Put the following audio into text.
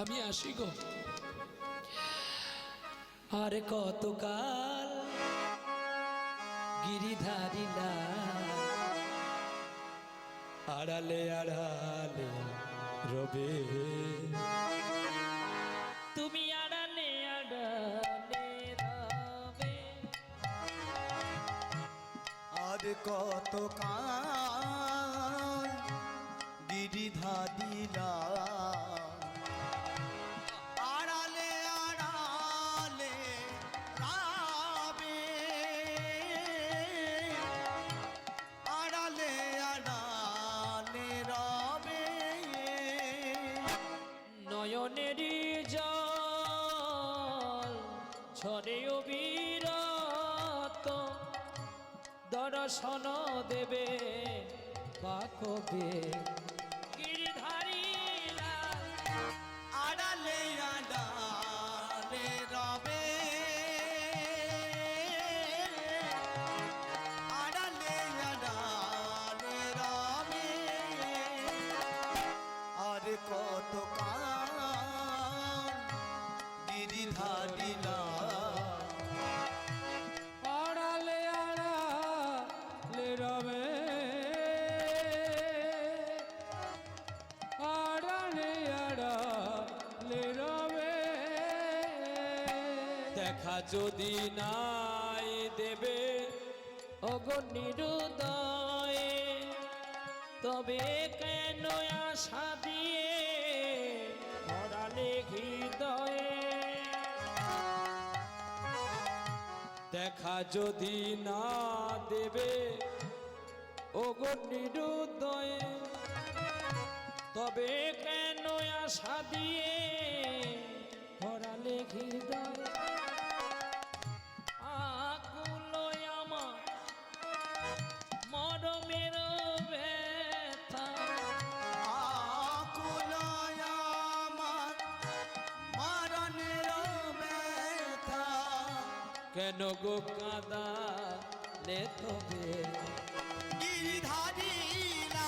আমি আসি গো। আর কতকাল গিরিধারিলা আড়ালে আড়ালে রবে, তুমি আড়ালে আড়ালে রবে। আর কতকাল গিরিধারিলা আড়ালে আড়ালে রাবে, আড়ালে আড়ালে রবে। নয়নেরই জল ঝরে অবিরত, দর্শন দেবে বা কবে গিরিধারিলা আড়ালে আড়ালে রবে, আড়ালে আড়ালে রবে। আর কতকাল গিরিধারিলা আড়ালে আড়ালে রবে, আড়ালে আড়ালে রবে। দেখা যদি নাই দেবে অগনিরুদয়ে, তবে কেন আশা দিয়ে ভরালে হৃদয়ে। দেখা যদি না দেবে অগনিরুদয়ে, তবে কেন আশা দিয়ে ভরালে হৃদয়ে। আকুল আমার মরমের ব্যথা, আকুল আমার মরণের ব্যথা। কেন গো কাঁদালে তবে গিরিধারিলা